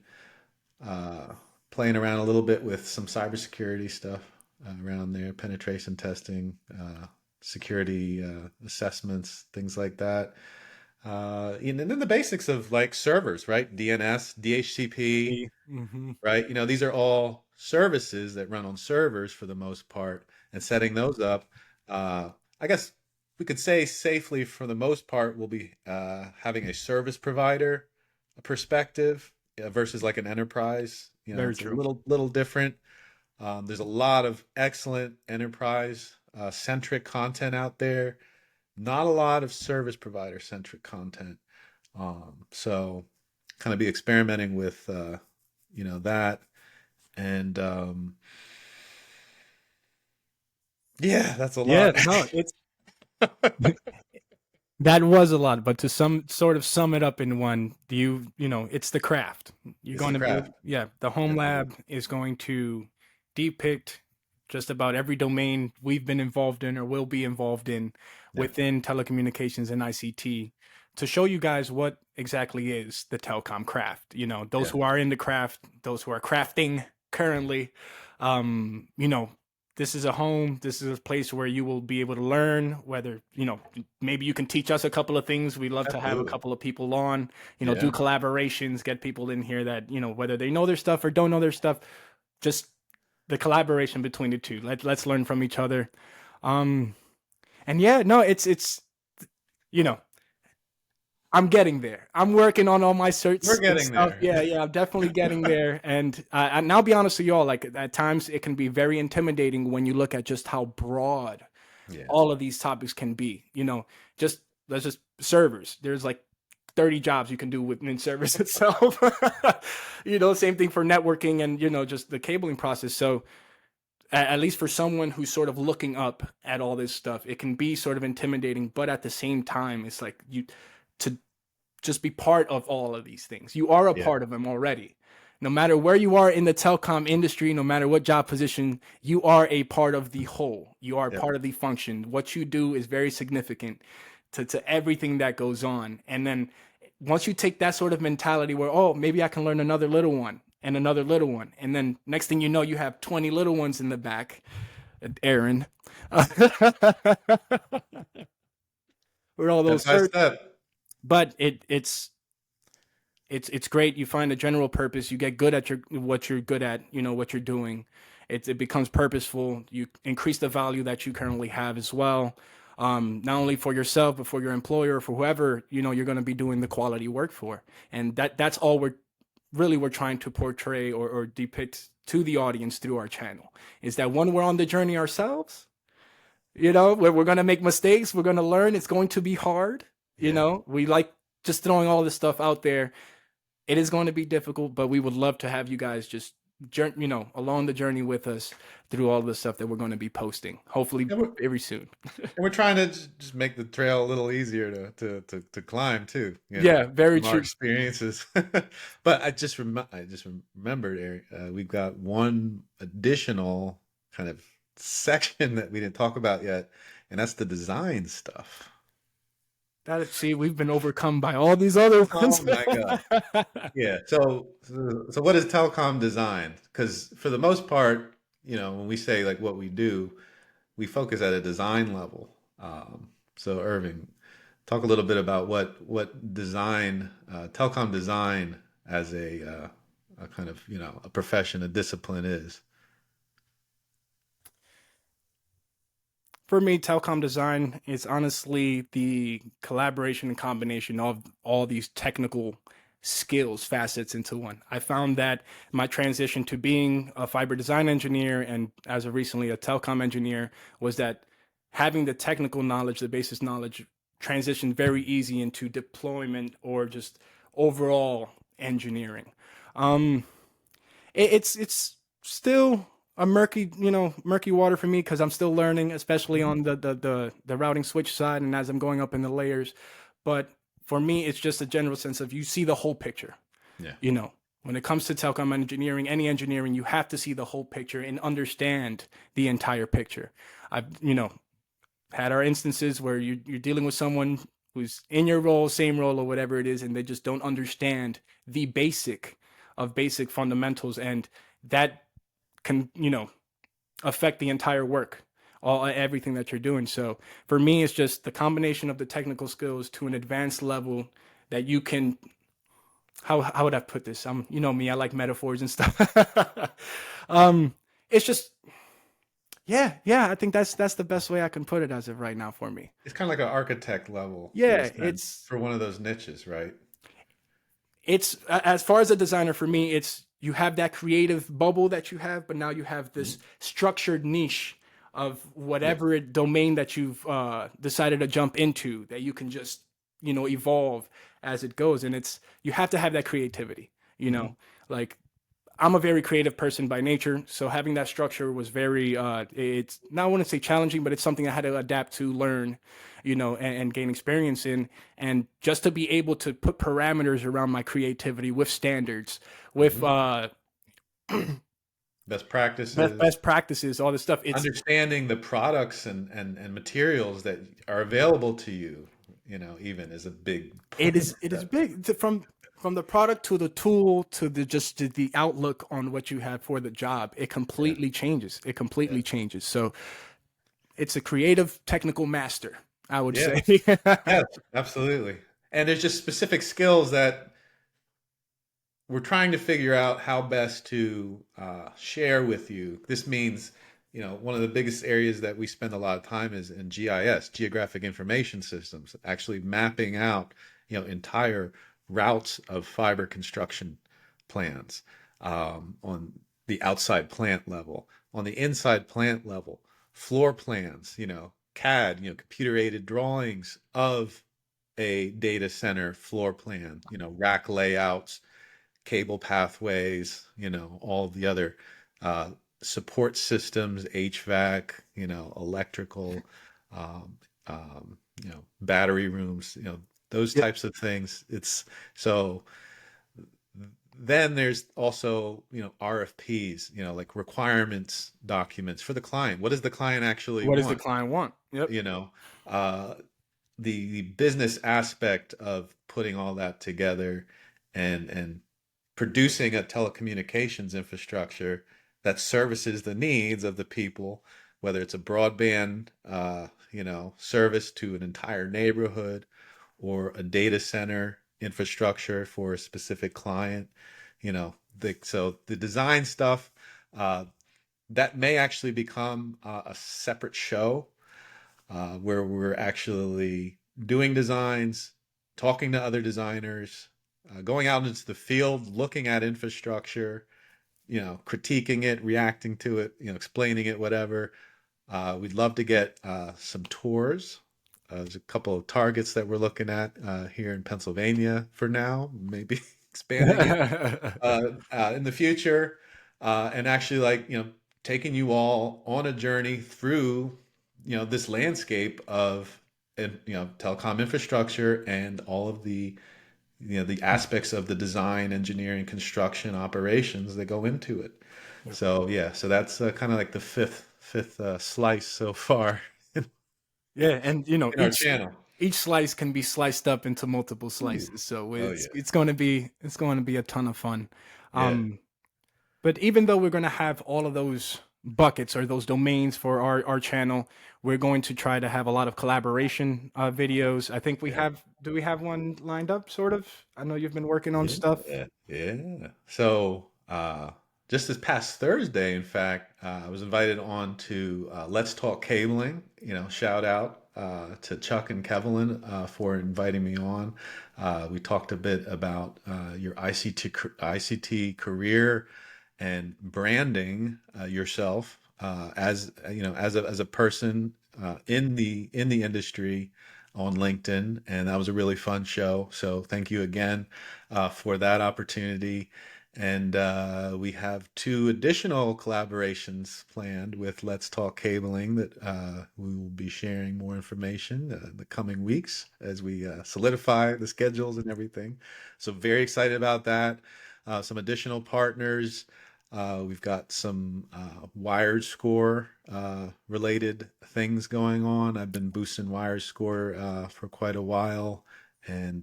B: playing around a little bit with some cybersecurity stuff around there, penetration testing, security assessments, things like that. And then the basics of like servers, right? DNS, DHCP,
A: Mm-hmm.
B: right? These are all services that run on servers for the most part, and setting those up. I guess we could say safely, for the most part, we'll be having a service provider perspective versus like an enterprise.
A: Very
B: It's a
A: true.
B: little different. There's a lot of excellent enterprise centric content out there. Not a lot of service provider centric content. So kind of be experimenting with that. And yeah, that's a
A: Yeah,
B: lot.
A: no, it's that was a lot, but to sum it up in one, it's the craft. You're
B: It's the
A: going to be,
B: craft.
A: yeah, the home
B: Yeah.
A: lab is going to depict just about every domain we've been involved in or will be involved in
B: Yeah.
A: within telecommunications and ICT to show you guys what exactly is the telecom craft. Those
B: Yeah.
A: who are in the craft, those who are crafting currently, um, you know, this is a home. This is a place where you will be able to learn whether, maybe you can teach us a couple of things. We'd love to have a
B: Absolutely.
A: couple of people on, do
B: Yeah.
A: collaborations, get people in here that, whether they know their stuff or don't know their stuff, just the collaboration between the two. Let's learn from each other. And yeah, no, it's, you know, I'm getting there. I'm working on all my certs
B: We're
A: and
B: getting
A: stuff.
B: there.
A: Yeah, I'm definitely getting there. And I'll be honest with you all, like at times it can be very intimidating when you look at just how broad
B: Yeah.
A: all of these topics can be. Just let's just servers. There's like 30 jobs you can do within service itself. Same thing for networking and just the cabling process. So at least for someone who's sort of looking up at all this stuff, it can be sort of intimidating, but at the same time, it's like you to just be part of all of these things. You are a
B: Yeah.
A: part of them already. No matter where you are in the telecom industry, no matter what job position, you are a part of the whole. You are
B: Yep.
A: part of the function. What you do is very significant to everything that goes on. And then once you take that sort of mentality where, oh, maybe I can learn another little one and another little one. And then next thing you know, you have 20 little ones in the back. Aaron. With all those
B: Step by
A: certs.
B: step.
A: But it's great. You find a general purpose. You get good at what you're good at. What you're doing. It becomes purposeful. You increase the value that you currently have as well. Not only for yourself, but for your employer, for whoever you're going to be doing the quality work for. And that's all we're trying to portray or depict to the audience through our channel. Is that when we're on the journey ourselves, we're going to make mistakes. We're going to learn. It's going to be hard.
B: Yeah.
A: We like just throwing all this stuff out there. It is going to be difficult, but we would love to have you guys just along the journey with us through all the stuff that we're going to be posting, hopefully
B: And we're,
A: very soon.
B: and we're trying to just make the trail a little easier to climb too,
A: Yeah, very
B: from our
A: true.
B: experiences. But I just remembered, Eric, we've got one additional kind of section that we didn't talk about yet, and that's the design stuff.
A: That see, we've been overcome by all these other
B: Oh
A: ones.
B: my God. Yeah. So what is telecom design? Because for the most part, when we say like what we do, we focus at a design level. So Irving, talk a little bit about what design, telecom design as a kind of, a profession, a discipline is.
A: For me, telecom design is honestly the collaboration and combination of all these technical skills facets into one. I found that my transition to being a fiber design engineer and as of recently a telecom engineer was that having the technical knowledge, the basis knowledge, transitioned very easy into deployment or just overall engineering. Um, it's still a murky, murky water for me because I'm still learning, especially
B: Mhm.
A: on the routing switch side and as I'm going up in the layers. But for me, it's just a general sense of you see the whole picture.
B: Yeah.
A: You know, when it comes to telecom engineering, any engineering, you have to see the whole picture and understand the entire picture. I've, had our instances where you're dealing with someone who's in your role, same role, or whatever it is, and they just don't understand the basic of basic fundamentals, and that can affect the entire work, all everything that you're doing. So for me, it's just the combination of the technical skills to an advanced level that you can. How would I put this? You know me, I like metaphors and stuff. um, it's just yeah. I think that's the best way I can put it as of right now for me.
B: It's kind of like an architect level in a
A: Yeah,
B: sense for one of those niches, right?
A: it's as far as a designer for me, it's you have that creative bubble that you have, but now you have this
B: Mhm.
A: structured niche of
B: Yes.
A: whatever domain that you've decided to jump into that you can just evolve as it goes, and it's you have to have that creativity. You
B: Hmm.
A: know, like I'm a very creative person by nature, so having that structure was very it's not I want to say challenging, but it's something I had to adapt to, learn, and gain experience in, and just to be able to put parameters around my creativity with standards, with
B: Hmm. Best practices,
A: best practices, all this stuff.
B: understanding the products and materials that are available to you, even is a big
A: It
B: part
A: is
B: of
A: it is
B: that.
A: big from the product to the tool to the outlook on what you have for the job. It
B: Yeah.
A: completely changes. It
B: Yeah.
A: completely changes. So it's a creative technical master, I would
B: Yeah.
A: say.
B: Yes, absolutely. And there's just specific skills that we're trying to figure out how best to share with you. This means, one of the biggest areas that we spend a lot of time is in GIS, Geographic Information Systems, actually mapping out, entire routes of fiber construction plans on the outside plant level, on the inside plant level, floor plans, CAD, computer aided drawings of a data center floor plan, rack layouts, cable pathways, all the other uh, support systems, HVAC, electrical, um, battery rooms, those
A: Yeah.
B: types of things. It's so then there's also, RFPs, like requirements documents for the client. What does the client actually
A: What does the
B: want?
A: client want? Yep.
B: You know, uh, the business aspect of putting all that together and producing a telecommunications infrastructure that services the needs of the people, whether it's a broadband, service to an entire neighborhood or a data center infrastructure for a specific client, so the design stuff, uh, that may actually become a separate show where we're actually doing designs, talking to other designers, going out into the field, looking at infrastructure, critiquing it, reacting to it, explaining it, whatever. We'd love to get some tours. There's a couple of targets that we're looking at here in Pennsylvania for now, maybe expanding it in the future, and actually, like, taking you all on a journey through, this landscape of, telecom infrastructure and all of the, the aspects of the design, engineering, construction, operations that go into it. So yeah, so that's kind of like the fifth slice so far in
A: Yeah, and
B: our channel.
A: each slice can be sliced up into multiple
B: Ooh.
A: slices. So
B: Oh yeah.
A: it's going to be a ton of fun.
B: Yeah.
A: Um, but even though we're going to have all of those buckets or those domains for our channel, we're going to try to have a lot of collaboration videos. I think we
B: Yeah.
A: have, do we have one lined up, sort of? I know you've been working on stuff.
B: Yeah. Yeah. So, just this past Thursday, in fact, I was invited on to Let's Talk Cabling. Shout out to Chuck and Kevlin for inviting me on. We talked a bit about your ICT career and branding yourself as as a person in the industry on LinkedIn, and that was a really fun show. So thank you again for that opportunity. And we have two additional collaborations planned with Let's Talk Cabling that we will be sharing more information in the coming weeks as we solidify the schedules and everything. So very excited about that. Some additional partners. We've got some Wired Score related things going on. I've been boosting Wired Score for quite a while, and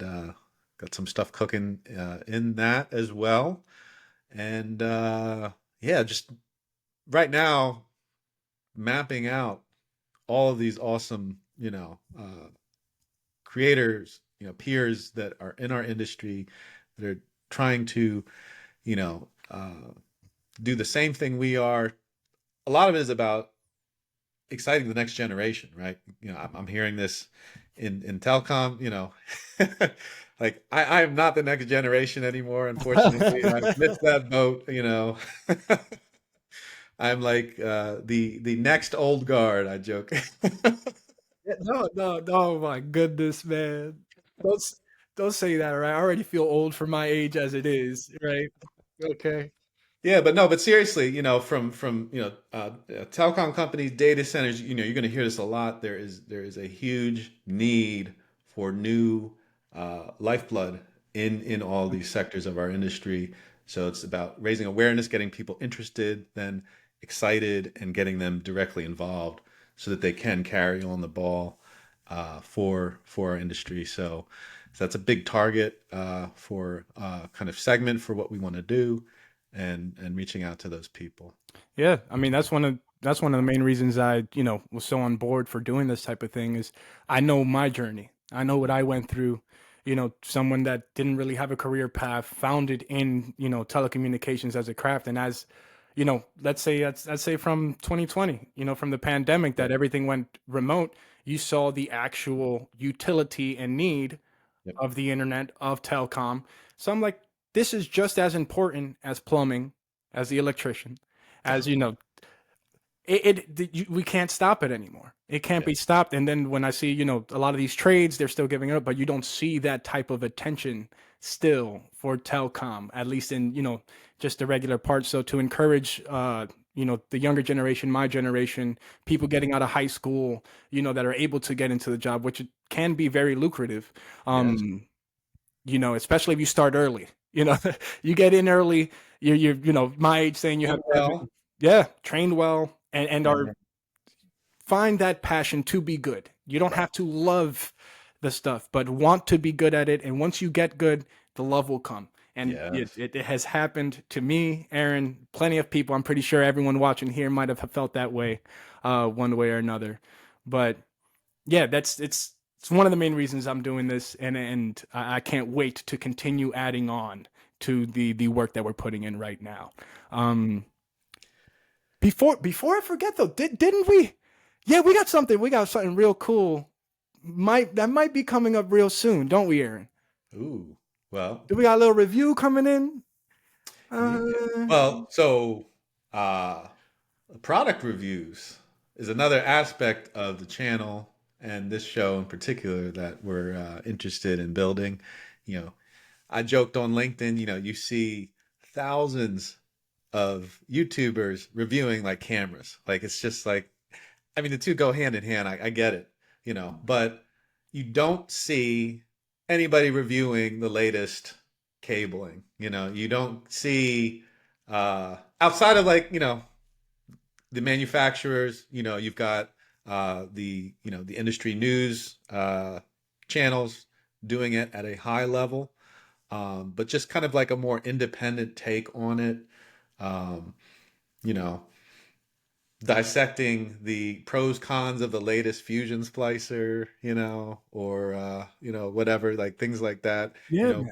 B: got some stuff cooking in that as well. And yeah, just right now mapping out all of these awesome, creators, peers that are in our industry that are trying to, you know, do the same thing we are. A lot of it is about exciting the next generation, right? I'm hearing this in telecom. Like I am not the next generation anymore. Unfortunately, I missed that boat. I'm like the next old guard. I joke.
A: Yeah, no, no, no, oh my goodness, man. Don't s- don't say that, right? I already feel old for my age as it is, right? Okay.
B: Yeah, but no, but seriously, from telecom companies, data centers, you're going to hear this a lot. There is a huge need for new lifeblood in all these sectors of our industry. So it's about raising awareness, getting people interested, then excited, and getting them directly involved so that they can carry on the ball for our industry. So that's a big target for kind of segment for what we want to do and reaching out to those people.
A: Yeah, I mean that's one of the main reasons I, was so on board for doing this type of thing is I know my journey. I know what I went through. Someone that didn't really have a career path, found it in, telecommunications as a craft and as, let's say from 2020, from the pandemic
B: Yep.
A: that everything went remote, you saw the actual utility and need
B: Yep.
A: of the internet, of telecom. So I'm like, this is just as important as plumbing, as the electrician, as we can't stop it anymore. It can't
B: Yeah.
A: be stopped. And then when I see, a lot of these trades, they're still giving it up, but you don't see that type of attention still for telecom, at least in, just the regular parts. So to encourage, the younger generation, my generation, people getting out of high school, that are able to get into the job, which can be very lucrative.
B: Yes.
A: Especially if you start early. You get in early. You're my age, saying you have
B: And well.
A: yeah, trained well, and are
B: Yeah.
A: find that passion to be good. You don't
B: Right.
A: have to love the stuff, but want to be good at it. And once you get good, the love will come. And it,
B: Yes.
A: it, it has happened to me, Aaron. Plenty of people. I'm pretty sure everyone watching here might have felt that way, one way or another. But yeah, it's one of the main reasons I'm doing this, and I can't wait to continue adding on to the work that we're putting in right now. Um, before I forget though, didn't we? Yeah, we got something. We got something real cool. Might be coming up real soon, don't we, Aaron?
B: Ooh. Well.
A: Do we got a little review coming in?
B: Yeah.
A: Uh,
B: Well. So, uh, product reviews is another aspect of the channel and this show in particular that we're interested in building. You know, I joked on LinkedIn. You see thousands of YouTubers reviewing like cameras. Like it's just like, I mean, the two go hand in hand. I get it, but you don't see anybody reviewing the latest cabling. You don't see outside of like, the manufacturers. You've got the industry news channels doing it at a high level, but just kind of like a more independent take on it. Um, you know, dissecting the pros cons of the latest fusion splicer, or whatever, like things like that.
A: Yeah,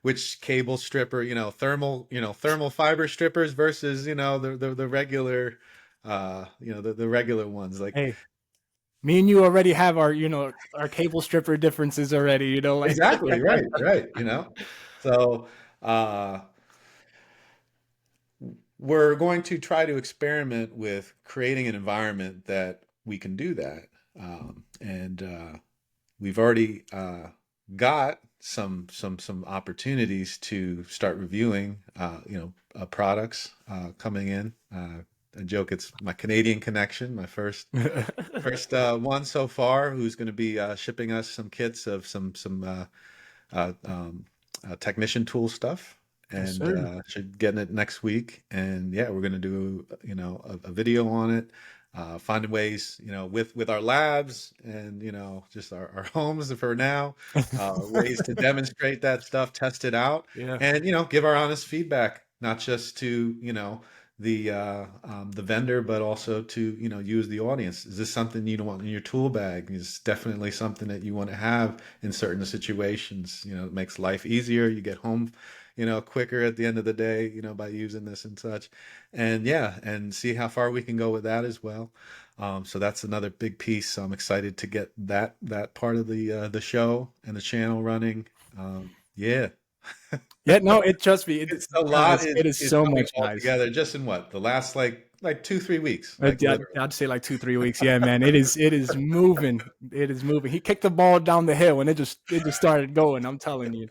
B: Which cable stripper, thermal fiber strippers versus the regular, the regular ones. Like
A: hey, me and you already have our, our cable stripper differences already, like
B: exactly right, right. So uh, we're going to try to experiment with creating an environment that we can do that. And we've already got some opportunities to start reviewing, products coming in. I joke it's my Canadian connection, my first one so far, who's going to be shipping us some kits of some technician tool stuff,
A: Yes,
B: and
A: sir.
B: should get it next week. And yeah, we're going to do a video on it, finding ways with our labs and just our homes for now, ways to demonstrate that stuff, test it out,
A: Yeah.
B: and give our honest feedback, not just to the vendor, but also to you as the audience. Is this something you don't want in your tool bag? Is definitely something that you want to have in certain situations. It makes life easier. You get home quicker at the end of the day, by using this and such. And yeah, and see how far we can go with that as well. So that's another big piece. So I'm excited to get that part of the show and the channel running. Yeah.
A: Yeah, no, trust me,
B: It's a lot
A: guys,
B: is
A: it is
B: is
A: so
B: coming
A: much,
B: all
A: guys.
B: together just in what? The last like 2, 3 weeks, like literally.
A: I'd say like 2, 3 weeks. Yeah, man, it is moving. It is moving. He kicked the ball down the hill and it just started going. I'm telling you.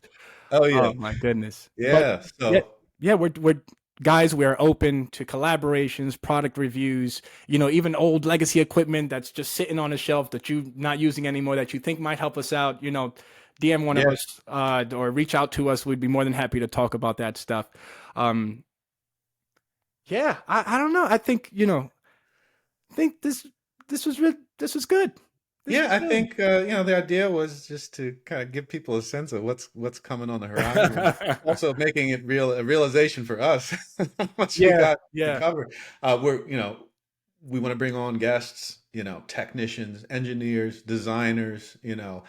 B: Oh yeah.
A: Oh my goodness. But
B: Yeah.
A: yeah,
B: So
A: yeah, we're guys, we are open to collaborations, product reviews, even old legacy equipment that's just sitting on a shelf that you're not using anymore that you think might help us out, DM one of
B: yeah.
A: us or reach out to us. We'd be more than happy to talk about that stuff. Um, yeah, I don't know. I think, think this was good. This
B: Yeah,
A: was
B: I
A: good.
B: think the idea was just to kind of give people a sense of what's coming on the horizon. Also making it a realization for us how much we
A: Yeah,
B: got to
A: yeah,
B: cover. We want to bring on guests, technicians, engineers, designers, you know,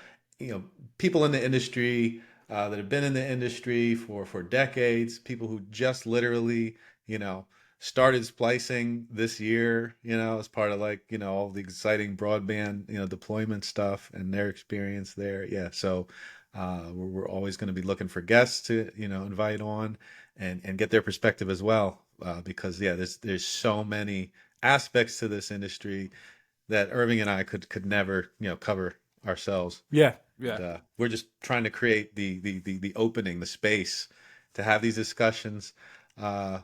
B: people in the industry that have been in the industry for decades, people who just literally, you know, started splicing this year, as part of like, all the exciting broadband, deployment stuff and their experience there. Yeah. So we're always going to be looking for guests to, invite on and get their perspective as well. Because yeah, there's so many aspects to this industry that Irving and I could never, cover ourselves.
A: yeah,
B: And,
A: yeah.
B: we're just trying to create the opening, the space to have these discussions. Uh,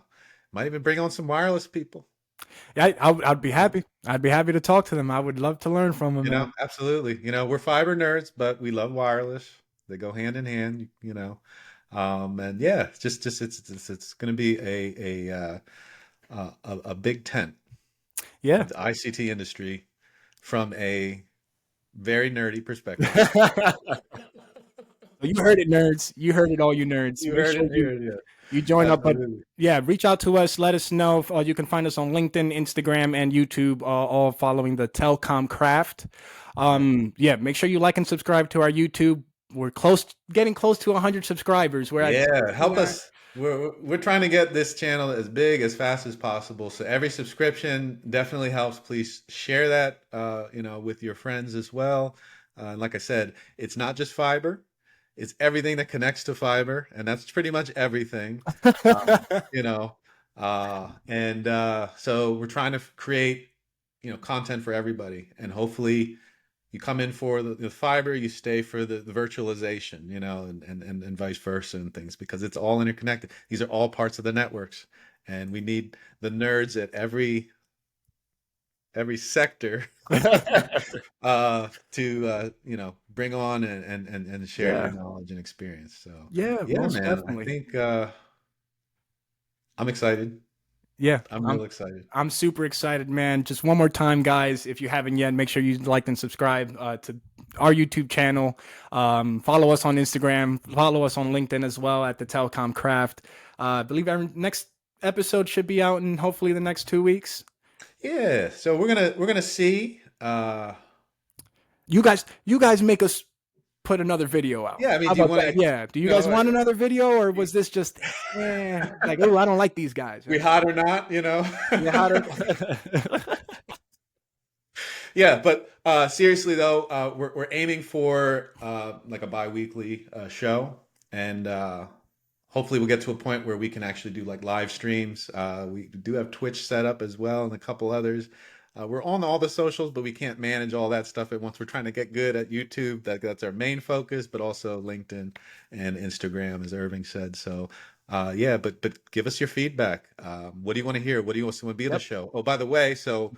B: might even bring on some wireless people.
A: Yeah, I'd be happy. I'd be happy to talk to them. I would love to learn from them, man.
B: Absolutely. We're fiber nerds, but we love wireless. They go hand in hand. And yeah, it's going to be a big tent
A: Yeah.
B: of the ICT industry from a very nerdy perspective.
A: You heard it, nerds. You heard it, all you nerds.
B: You
A: Make
B: heard
A: sure
B: it here, yeah.
A: you join up. But
B: Absolutely.
A: yeah, reach out to us. Let us know. If, you can find us on LinkedIn, Instagram, and YouTube, all following the Telcom Craft.
B: Right.
A: Yeah, make sure you like and subscribe to our YouTube. We're getting close to 100 subscribers. We're at
B: Yeah, help
A: 69.
B: us. We're trying to get this channel as big as fast as possible. So every subscription definitely helps. Please share that, with your friends as well. Like I said, it's not just fiber; it's everything that connects to fiber, and that's pretty much everything. You know, and so we're trying to create, content for everybody, and hopefully you come in for the fiber, you stay for the virtualization, and vice versa and things, because it's all interconnected. These are all parts of the networks, and we need the nerds at every sector to bring on and share their
A: Yeah,
B: knowledge and experience. So
A: yeah,
B: yeah,
A: most
B: man, I
A: definitely.
B: think I'm excited.
A: Yeah,
B: I'm real excited.
A: I'm super excited, man. Just one more time, guys, if you haven't yet, make sure you like and subscribe to our YouTube channel. Follow us on Instagram. Follow us on LinkedIn as well at the Telecom Craft. I believe our next episode should be out in hopefully the next 2 weeks.
B: Yeah. So we're gonna see.
A: You guys make us put another video out.
B: Yeah. I mean,
A: How
B: do you
A: about
B: want
A: that?
B: to?
A: Yeah. Do you
B: You
A: guys
B: know,
A: want another video, or was this just like, oh, I don't like these guys?
B: we hot or not? You know.
A: You hotter?
B: Yeah, but seriously though, we're aiming for like a bi-weekly show, and hopefully we'll get to a point where we can actually do like live streams. We do have Twitch set up as well, and a couple others. We're on all the socials, but we can't manage all that stuff at once. We're trying to get good at YouTube. That's our main focus, but also LinkedIn and Instagram, as Irving said. So yeah, but give us your feedback. What do you want to hear? What do you want to be in the
A: Yep.
B: show? Oh, by the way, so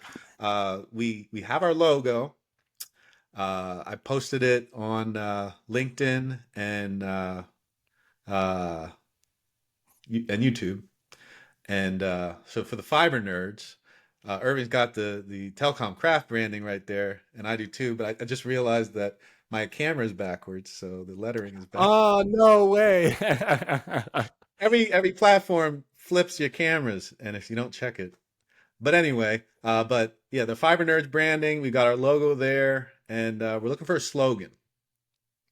B: we have our logo. I posted it on LinkedIn uh, and YouTube. And so for the fiber nerds, Irving's got the Telcom Craft branding right there, and I do too. But I just realized that my camera is backwards, so the lettering is back.
A: Oh, no way.
B: Every platform flips your cameras, and if you don't check it. But anyway, but yeah, the Fiber Nerds branding, we got our logo there, and we're looking for a slogan.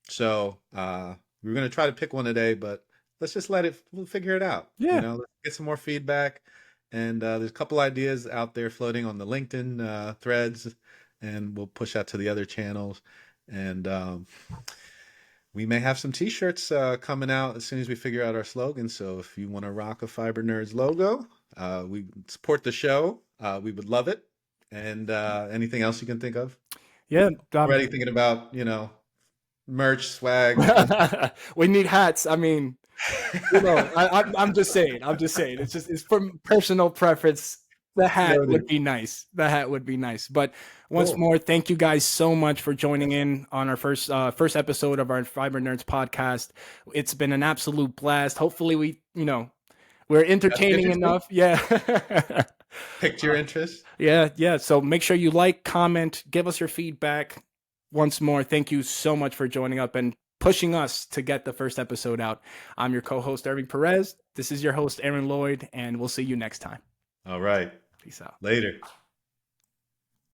B: So we're gonna try to pick one today, but let's just we'll figure it out. You
A: Yeah.
B: know, let's get some more feedback. And there's a couple ideas out there floating on the LinkedIn threads, and we'll push out to the other channels. And we may have some T-shirts coming out as soon as we figure out our slogan. So if you want to rock a Fiber Nerds logo, we support the show. We would love it. And anything else you can think of?
A: Yeah.
B: Already thinking about, merch, swag.
A: We need hats. I mean, I'm just saying. It's from personal preference. The hat
B: Noted.
A: would be nice. The hat would be nice. But once
B: Cool.
A: more, thank you guys so much for joining in on our first episode of our Fiber Nerds podcast. It's been an absolute blast. Hopefully, we're entertaining
B: interesting.
A: enough. Yeah.
B: Piqued your interest.
A: Yeah. So make sure you like, comment, give us your feedback. Once more, thank you so much for joining up and pushing us to get the first episode out. I'm your co-host, Irving Perez. This is your host, Aaron Lloyd, and we'll see you next time.
B: All right.
A: Peace out.
B: Later.